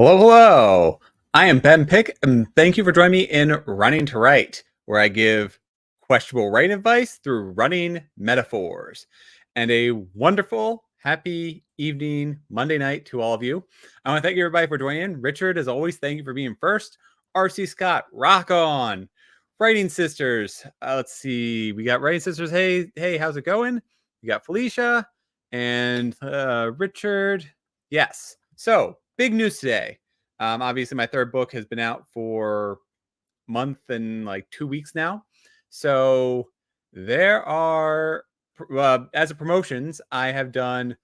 Hello, hello. I am Ben Pick, and thank you for joining me in Running to Write, where I give questionable writing advice through running metaphors. And a wonderful, happy evening, Monday night to all of you. I want to thank everybody for joining in. Richard, as always, thank you for being first. RC Scott, rock on. Writing Sisters, let's see. We got Writing Sisters. Hey, how's it going? We got Felicia and Richard. Yes. So, big news today. Obviously, my third book has been out for a month and like 2 weeks now. So, there are, as a promotions, I have done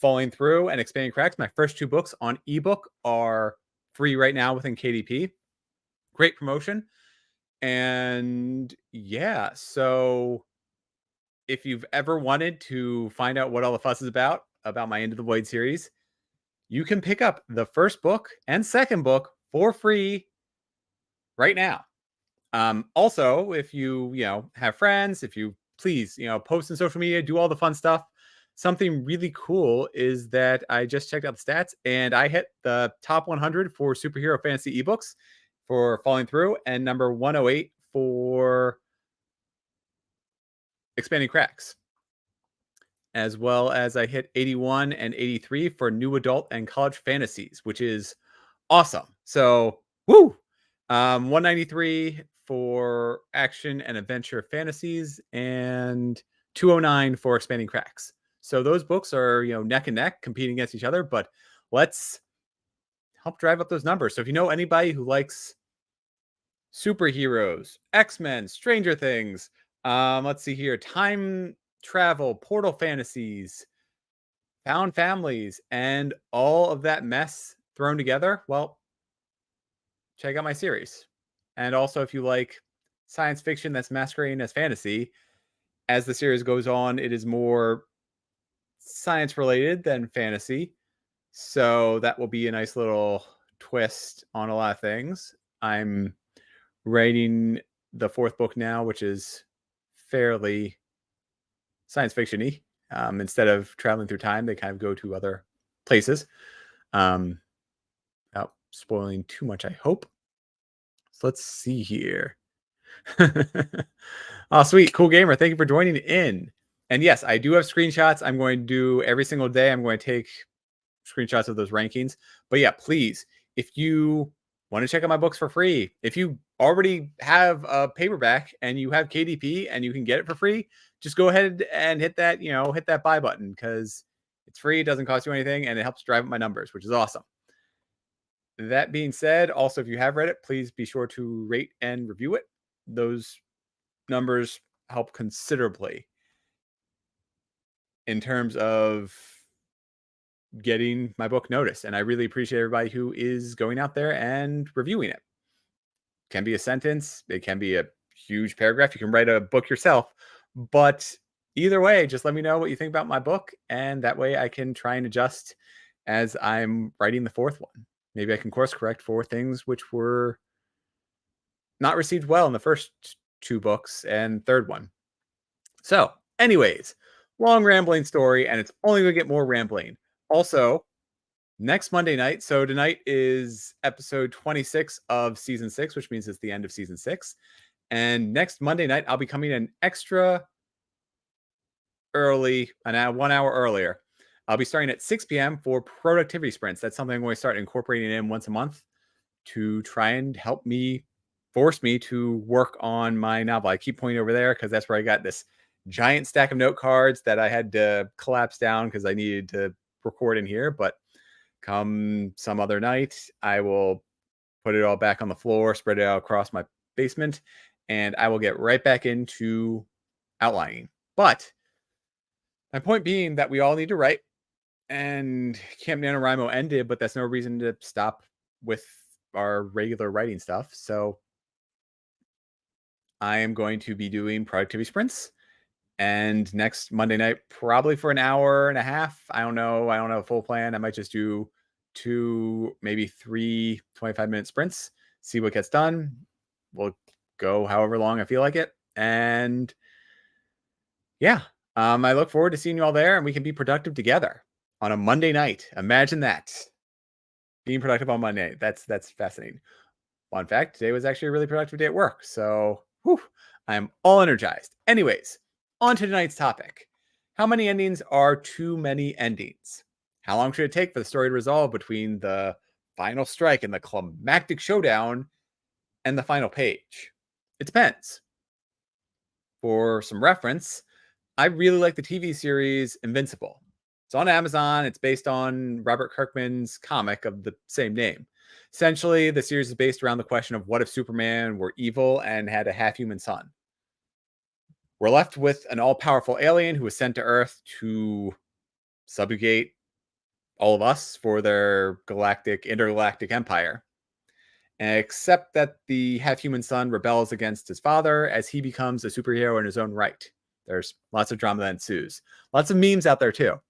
Falling Through and Expanding Cracks. My first two books on ebook are free right now within KDP. Great promotion. And yeah, so if you've ever wanted to find out what all the fuss is about my Into the Void series, you can pick up the first book and second book for free right now. Also, if you have friends, if you please post on social media, do all the fun stuff. Something really cool is that I just checked out the stats and I hit the top 100 for superhero fantasy ebooks for Falling Through and number 108 for Expanding Cracks, as well as I hit 81 and 83 for new adult and college fantasies, which is awesome. So, woo! 193 for action and adventure fantasies and 209 for Expanding Cracks. So those books are, neck and neck competing against each other, but let's help drive up those numbers. So if you know anybody who likes superheroes, X-Men, Stranger Things, let's see here, time travel, portal fantasies, found families, and all of that mess thrown together, well, check out my series. And also, if you like science fiction that's masquerading as fantasy, as the series goes on, it is more science related than fantasy. So that will be a nice little twist on a lot of things. I'm writing the fourth book now, which is fairly science fiction-y. Instead of traveling through time, they kind of go to other places. Without spoiling too much, I hope. So let's see here. Oh, sweet. Cool Gamer. Thank you for joining in. And yes, I do have screenshots. I'm going to do every single day. I'm going to take screenshots of those rankings. But yeah, please, if you want to check out my books for free, if you already have a paperback and you have KDP and you can get it for free, just go ahead and hit that, hit that buy button because it's free. It doesn't cost you anything and it helps drive up my numbers, which is awesome. That being said, also, if you have read it, please be sure to rate and review it. Those numbers help considerably in terms of getting my book noticed. And I really appreciate everybody who is going out there and reviewing it. It can be a sentence. It can be a huge paragraph. You can write a book yourself. But either way, just let me know what you think about my book. And that way I can try and adjust as I'm writing the fourth one. Maybe I can course correct for things which were not received well in the first two books and third one. So, anyways, long rambling story, and it's only going to get more rambling. Also, next Monday night, so tonight is episode 26 of season 6, which means it's the end of season 6. And next Monday night, I'll be coming in extra early, 1 hour earlier. I'll be starting at 6 p.m. for productivity sprints. That's something I'm going to start incorporating in once a month to try and help me, force me to work on my novel. I keep pointing over there because that's where I got this giant stack of note cards that I had to collapse down because I needed to record in here. But come some other night, I will put it all back on the floor, spread it out across my basement, and I will get right back into outlining. But my point being that we all need to write, and Camp NaNoWriMo ended, but that's no reason to stop with our regular writing stuff. So I am going to be doing productivity sprints. And next Monday night, probably for an hour and a half. I don't know. I don't have a full plan. I might just do 2, maybe 3 25-minute sprints, see what gets done. We'll go however long I feel like it. And yeah, I look forward to seeing you all there and we can be productive together on a Monday night. Imagine that. being productive on Monday. That's fascinating. Fun fact, today was actually a really productive day at work. So whew, I'm all energized. Anyways, on to tonight's topic. How many endings are too many endings? How long should it take for the story to resolve between the final strike and the climactic showdown and the final page? It depends. For some reference, I really like the TV series Invincible. It's on Amazon. It's based on Robert Kirkman's comic of the same name. Essentially, the series is based around the question of what if Superman were evil and had a half human son? We're left with an all powerful alien who was sent to Earth to subjugate all of us for their intergalactic empire. Except that the half human son rebels against his father as he becomes a superhero in his own right. There's lots of drama that ensues. Lots of memes out there too.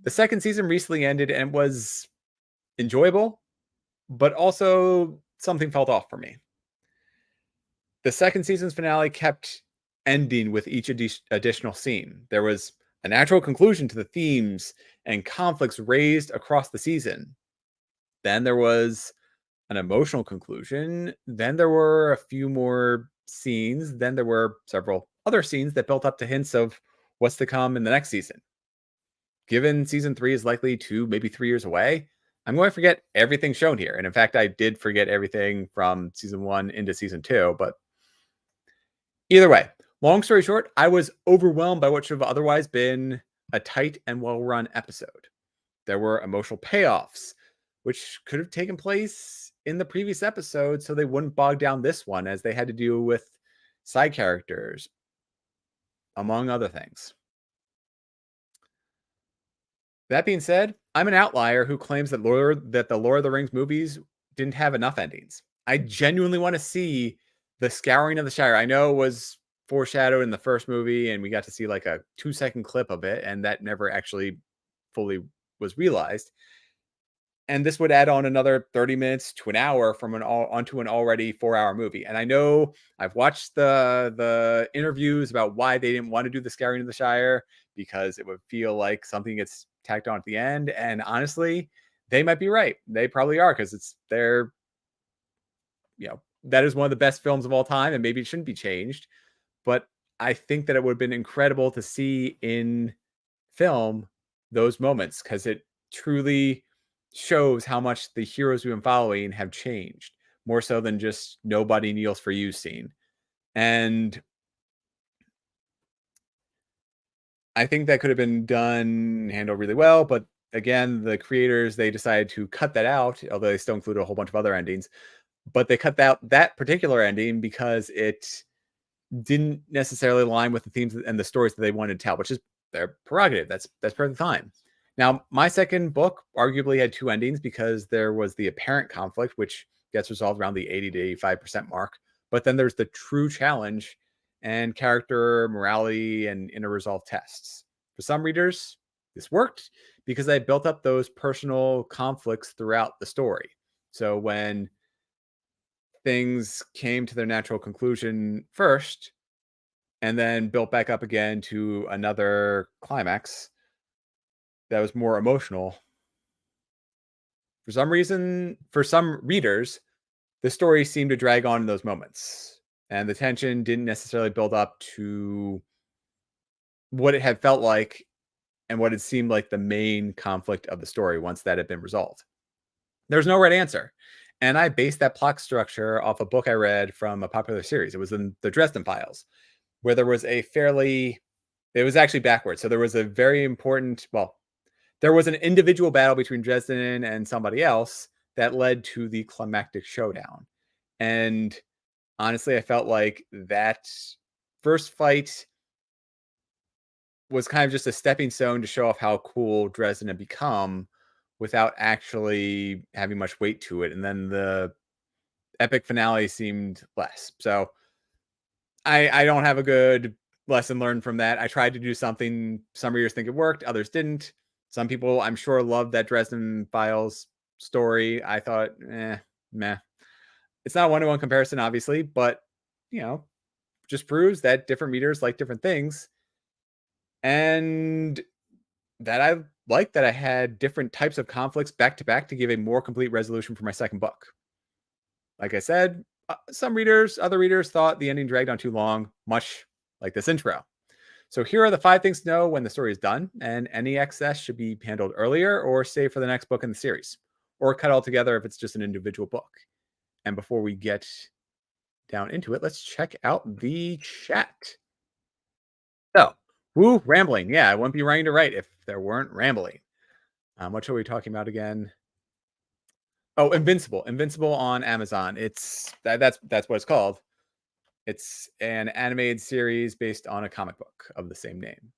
The second season recently ended and was enjoyable, but also something felt off for me. The second season's finale kept ending with each additional scene. There was a natural conclusion to the themes and conflicts raised across the season. Then there was an emotional conclusion. Then there were a few more scenes. Then there were several other scenes that built up to hints of what's to come in the next season. Given season 3 is likely 2, maybe 3 years away, I'm going to forget everything shown here. And in fact, I did forget everything from season 1 into season 2. But either way, long story short, I was overwhelmed by what should have otherwise been a tight and well-run episode. There were emotional payoffs, which could have taken place in the previous episode so they wouldn't bog down this one as they had to deal with side characters, among other things. That being said, I'm an outlier who claims that the Lord of the Rings movies didn't have enough endings. I genuinely want to see the Scouring of the Shire. I know it was foreshadowed in the first movie, and we got to see like a 2-second clip of it, and that never actually fully was realized. And this would add on another 30 minutes to an hour from onto an already 4-hour movie. And I know I've watched the interviews about why they didn't want to do the Scouring of the Shire because it would feel like something gets tacked on at the end. And honestly, they might be right. They probably are because it's their, that is one of the best films of all time, and maybe it shouldn't be changed. But I think that it would have been incredible to see in film those moments because it truly shows how much the heroes we've been following have changed, more so than just nobody kneels for you scene. And I think that could have been handled really well, but again, the creators, they decided to cut that out, although they still included a whole bunch of other endings. But they cut out that particular ending because it didn't necessarily align with the themes and the stories that they wanted to tell, which is their prerogative. That's perfectly fine. Now, my second book arguably had 2 endings because there was the apparent conflict, which gets resolved around the 80 to 85% mark. But then there's the true challenge and character morality and inner resolve tests. For some readers, this worked because they built up those personal conflicts throughout the story. So when things came to their natural conclusion first and then built back up again to another climax that was more emotional, for some reason, for some readers, the story seemed to drag on in those moments, and the tension didn't necessarily build up to what it had felt like and what it seemed like the main conflict of the story once that had been resolved. There's no right answer. And I based that plot structure off a book I read from a popular series. It was in the Dresden Files, where there was it was actually backwards. So there was a very important, there was an individual battle between Dresden and somebody else that led to the climactic showdown. And honestly, I felt like that first fight was kind of just a stepping stone to show off how cool Dresden had become without actually having much weight to it. And then the epic finale seemed less. So I don't have a good lesson learned from that. I tried to do something some readers think it worked, others didn't. Some people, I'm sure, loved that Dresden Files story. I thought, meh. It's not a one-to-one comparison, obviously, but just proves that different readers like different things, and that I like that I had different types of conflicts back to back to give a more complete resolution for my second book. Like I said, other readers thought the ending dragged on too long, much like this intro. So here are the 5 things to know when the story is done, and any excess should be handled earlier or saved for the next book in the series, or cut all together if it's just an individual book. And before we get down into it, let's check out the chat. So, woo, rambling. Yeah, I wouldn't be running to write if there weren't rambling. What are we talking about again? Oh, Invincible. Invincible on Amazon. That's what it's called. It's an animated series based on a comic book of the same name.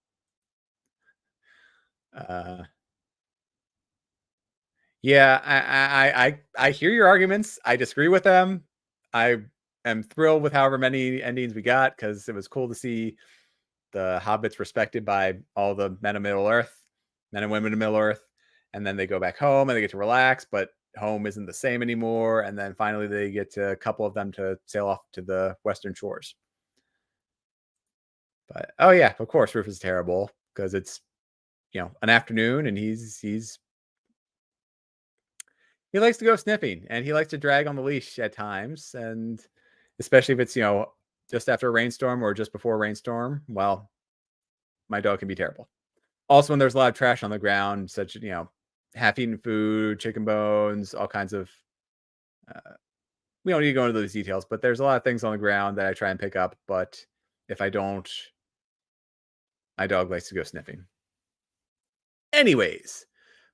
Yeah, I hear your arguments. I disagree with them. I am thrilled with however many endings we got because it was cool to see the hobbits respected by all the men of Middle Earth, men and women of Middle Earth, and then they go back home and they get to relax, but home isn't the same anymore. And then finally they get to a couple of them to sail off to the Western shores. But oh yeah, of course, Rufus is terrible because it's an afternoon and he likes to go sniffing and he likes to drag on the leash at times, and especially if it's just after a rainstorm or just before a rainstorm. Well, my dog can be terrible. Also, when there's a lot of trash on the ground, such half-eaten food, chicken bones, all kinds of. We don't need to go into those details, but there's a lot of things on the ground that I try and pick up. But if I don't, my dog likes to go sniffing. Anyways,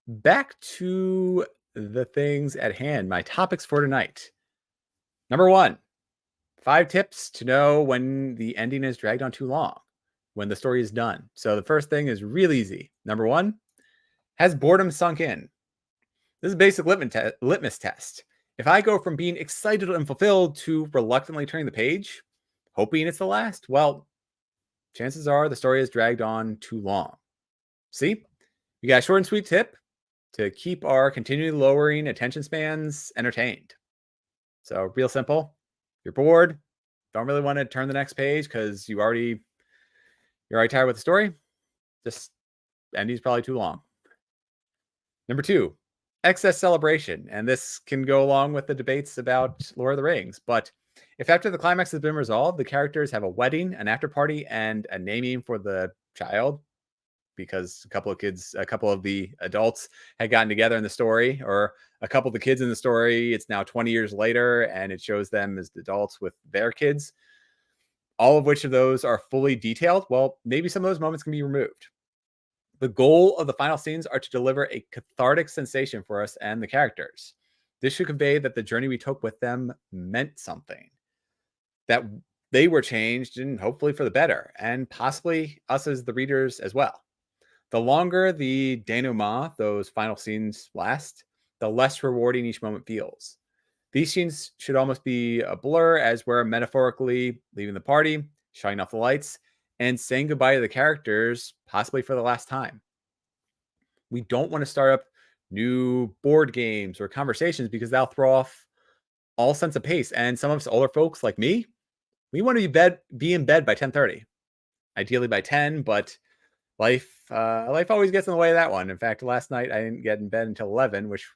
back to the things at hand. My topics for tonight. Number 1, 5 tips to know when the ending is dragged on too long, when the story is done. So the first thing is real easy. Number 1, has boredom sunk in? This is a basic litmus test. If I go from being excited and fulfilled to reluctantly turning the page, hoping it's the last, well, chances are the story has dragged on too long. See? You got a short and sweet tip to keep our continually lowering attention spans entertained. So real simple. You're bored, don't really want to turn the next page because you're already tired with the story. Just ending's probably too long. Number 2, excess celebration. And this can go along with the debates about Lord of the Rings. But if after the climax has been resolved, the characters have a wedding, an after party, and a naming for the child, because a couple of the adults had gotten together in the story, or a couple of the kids in the story, it's now 20 years later, and it shows them as adults with their kids. All of which of those are fully detailed. Well, maybe some of those moments can be removed. The goal of the final scenes are to deliver a cathartic sensation for us and the characters. This should convey that the journey we took with them meant something, that they were changed and hopefully for the better, and possibly us as the readers as well. The longer the denouement, those final scenes, last, the less rewarding each moment feels. These scenes should almost be a blur as we're metaphorically leaving the party, shutting off the lights, and saying goodbye to the characters, possibly for the last time. We don't want to start up new board games or conversations because that'll throw off all sense of pace. And some of us older folks like me, we want to be in bed by 10:30, ideally by 10, but life always gets in the way of that one. In fact, last night I didn't get in bed until 11, which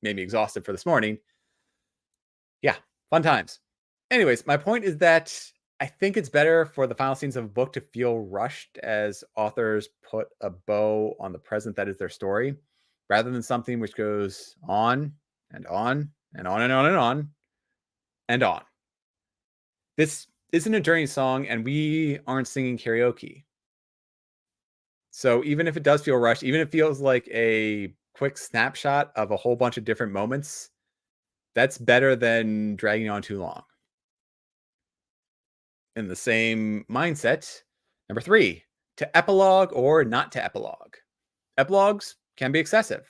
made me exhausted for this morning. Yeah, fun times. Anyways, my point is that I think it's better for the final scenes of a book to feel rushed as authors put a bow on the present that is their story, rather than something which goes on and on and on and on and on and on. This isn't a journey song, and we aren't singing karaoke. So even if it does feel rushed, even if it feels like a quick snapshot of a whole bunch of different moments, that's better than dragging on too long. In the same mindset, number 3, to epilogue or not to epilogue. Epilogues can be excessive.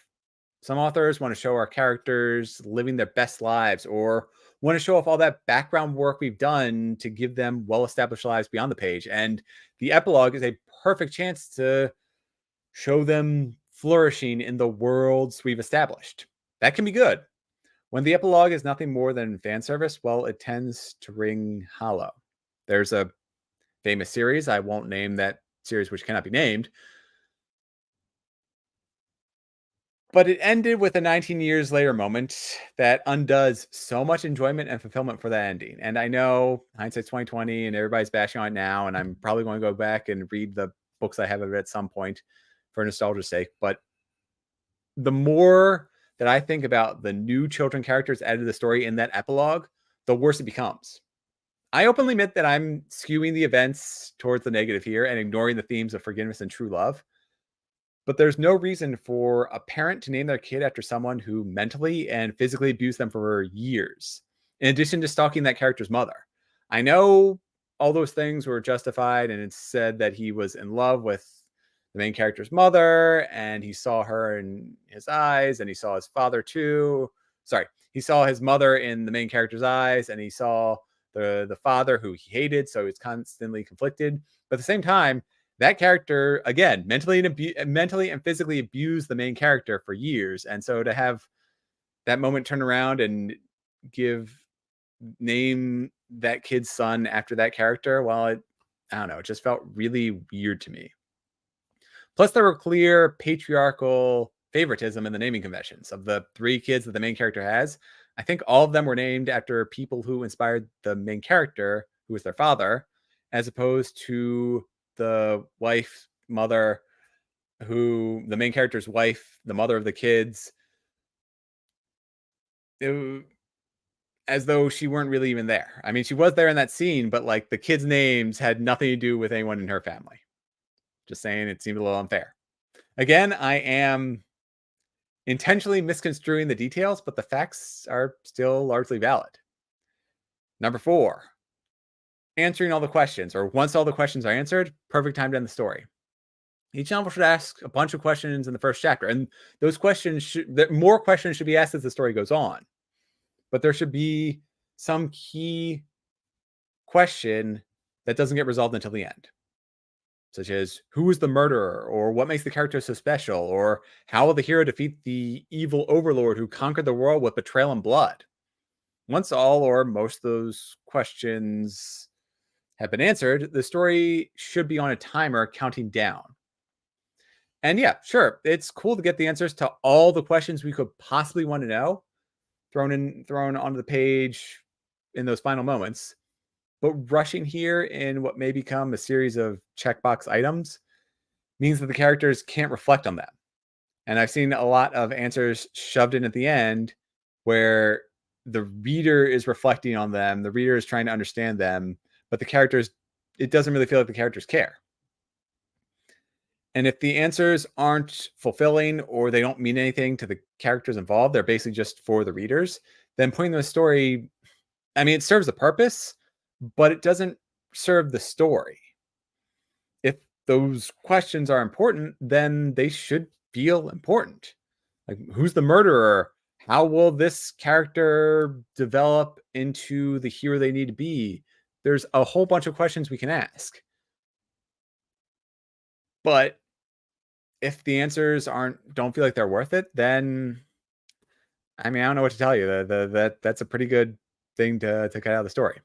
Some authors want to show our characters living their best lives, or want to show off all that background work we've done to give them well-established lives beyond the page. And the epilogue is a perfect chance to show them flourishing in the worlds we've established. That can be good. When the epilogue is nothing more than fan service, well, it tends to ring hollow. There's a famous series, I won't name that series which cannot be named, But it ended with a 19 years later moment that undoes so much enjoyment and fulfillment for that ending. And I know hindsight's 2020 and everybody's bashing on it now, and I'm probably going to go back and read the books I have of it at some point for nostalgia's sake. But the more that I think about the new children characters added to the story in that epilogue, the worse it becomes. I openly admit that I'm skewing the events towards the negative here and ignoring the themes of forgiveness and true love. But there's no reason for a parent to name their kid after someone who mentally and physically abused them for years, in addition to stalking that character's mother. I know all those things were justified, and it's said that he was in love with the main character's mother, and he saw her in his eyes, and he saw his father too. Sorry, he saw his mother in the main character's eyes, and he saw the father who he hated, so he's constantly conflicted. But at the same time, that character again mentally and physically abused the main character for years, and so to have that moment turn around and give name that kid's son after that character, well, I don't know, it just felt really weird to me. Plus, there were clear patriarchal favoritism in the naming conventions. Of the three kids that the main character has, I think all of them were named after people who inspired the main character, who was their father, as opposed to the wife, mother, who the main character's wife, the mother of the kids, as though she weren't really even there. I mean, she was there in that scene, but like the kids' names had nothing to do with anyone in her family. Just saying, it seemed a little unfair. Again, I am intentionally misconstruing the details, but the facts are still largely valid. Number 4, answering all the questions, or once all the questions are answered, perfect time to end the story. Each novel should ask a bunch of questions in the first chapter, and those questions more questions should be asked as the story goes on. But there should be some key question that doesn't get resolved until the end, such as who is the murderer, or what makes the character so special, or how will the hero defeat the evil overlord who conquered the world with betrayal and blood. Once all or most of those questions have been answered, the story should be on a timer counting down. And yeah, sure, it's cool to get the answers to all the questions we could possibly want to know thrown onto the page in those final moments. But rushing here in what may become a series of checkbox items means that the characters can't reflect on them. And I've seen a lot of answers shoved in at the end where the reader is reflecting on them, the reader is trying to understand them, but the characters, it doesn't really feel like the characters care. And if the answers aren't fulfilling or they don't mean anything to the characters involved, they're basically just for the readers, then putting the story, I mean, it serves a purpose, but it doesn't serve the story. If those questions are important, then they should feel important. Like, who's the murderer? How will this character develop into the hero they need to be? There's a whole bunch of questions we can ask. But if the answers don't feel like they're worth it, then I mean, I don't know what to tell you. That's a pretty good thing to cut out of the story.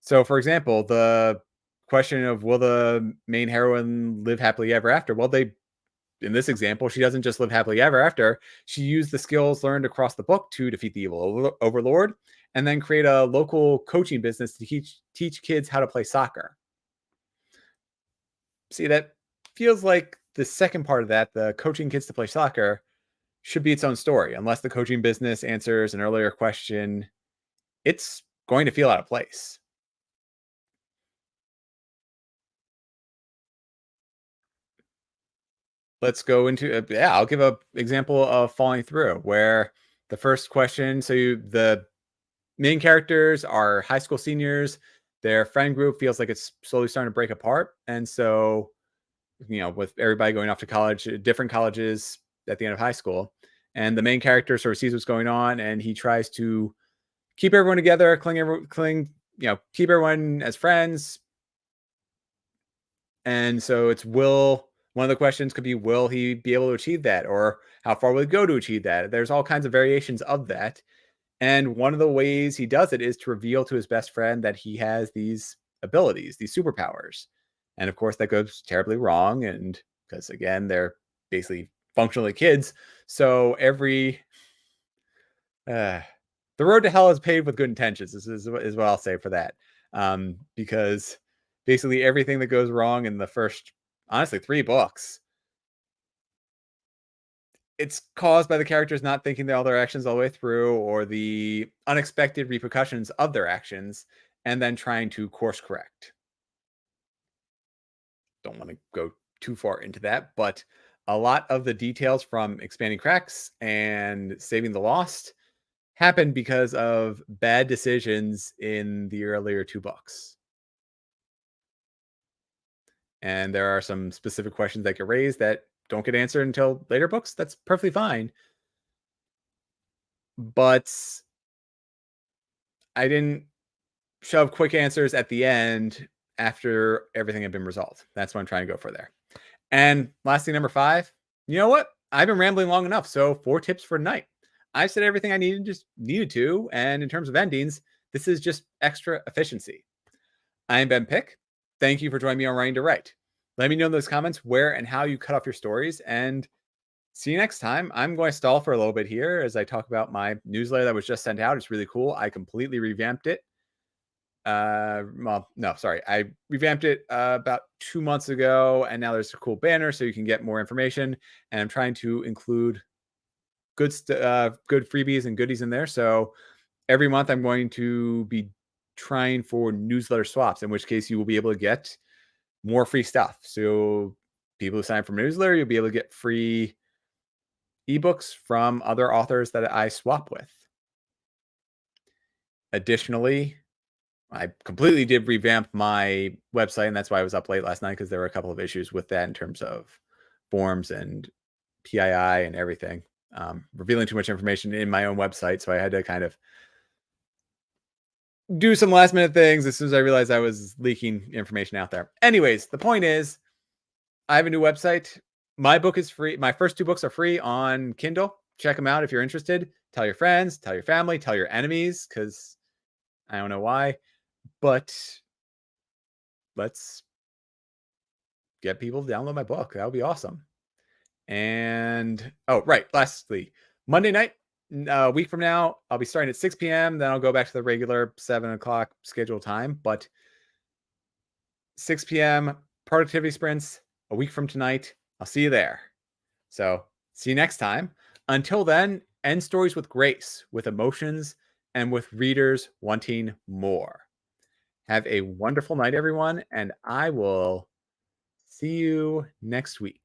So, for example, the question of will the main heroine live happily ever after? Well, in this example, she doesn't just live happily ever after. She used the skills learned across the book to defeat the evil overlord, and then create a local coaching business to teach kids how to play soccer. See, that feels like the second part of that, the coaching kids to play soccer, should be its own story. Unless the coaching business answers an earlier question, it's going to feel out of place. Let's go into I'll give a example of falling through where the first question, the main characters are high school seniors, their friend group feels like it's slowly starting to break apart, and so with everybody going off to college, different colleges at the end of high school, and the main character sort of sees what's going on, and he tries to keep everyone together, keep everyone as friends. And so it's one of the questions could be, will he be able to achieve that? Or how far will he go to achieve that? There's all kinds of variations of that. And one of the ways he does it is to reveal to his best friend that he has these abilities, these superpowers. And of course, that goes terribly wrong. And because again, they're basically functionally kids. So uh, the road to hell is paved with good intentions. Is what I'll say for that. Because basically everything that goes wrong in the first, honestly, 3 books, it's caused by the characters not thinking all their actions all the way through, or the unexpected repercussions of their actions, and then trying to course correct. Don't want to go too far into that, but a lot of the details from expanding cracks and saving the lost happened because of bad decisions in the earlier 2 books. And there are some specific questions that get raised that don't get answered until later books. That's perfectly fine. But I didn't shove quick answers at the end after everything had been resolved. That's what I'm trying to go for there. And lastly, number 5, you know what? I've been rambling long enough. So 4 tips for tonight. I said everything I needed to. And in terms of endings, this is just extra efficiency. I am Ben Pick. Thank you for joining me on Writing to Write. Let me know in those comments where and how you cut off your stories. And see you next time. I'm going to stall for a little bit here as I talk about my newsletter that was just sent out. It's really cool. I completely revamped it. Well, no, sorry. I revamped it about 2 months ago, and now there's a cool banner so you can get more information. And I'm trying to include good freebies and goodies in there. So every month I'm going to be trying for newsletter swaps, in which case you will be able to get more free stuff. So people who sign up for my newsletter, you'll be able to get free ebooks from other authors that I swap with. Additionally, I completely did revamp my website, and that's why I was up late last night, because there were a couple of issues with that in terms of forms and PII and everything. Revealing too much information in my own website, so I had to kind of do some last minute things as soon as I realized I was leaking information out there. Anyways, the point is, I have a new website. My book is free. My first 2 books are free on Kindle. Check them out if you're interested. Tell your friends, tell your family, tell your enemies, because I don't know why, but let's get people to download my book. That would be awesome. And oh, right. Lastly, Monday night, a week from now, I'll be starting at 6 p.m. Then I'll go back to the regular 7 o'clock scheduled time. But 6 p.m. productivity sprints a week from tonight. I'll see you there. So see you next time. Until then, end stories with grace, with emotions, and with readers wanting more. Have a wonderful night, everyone, and I will see you next week.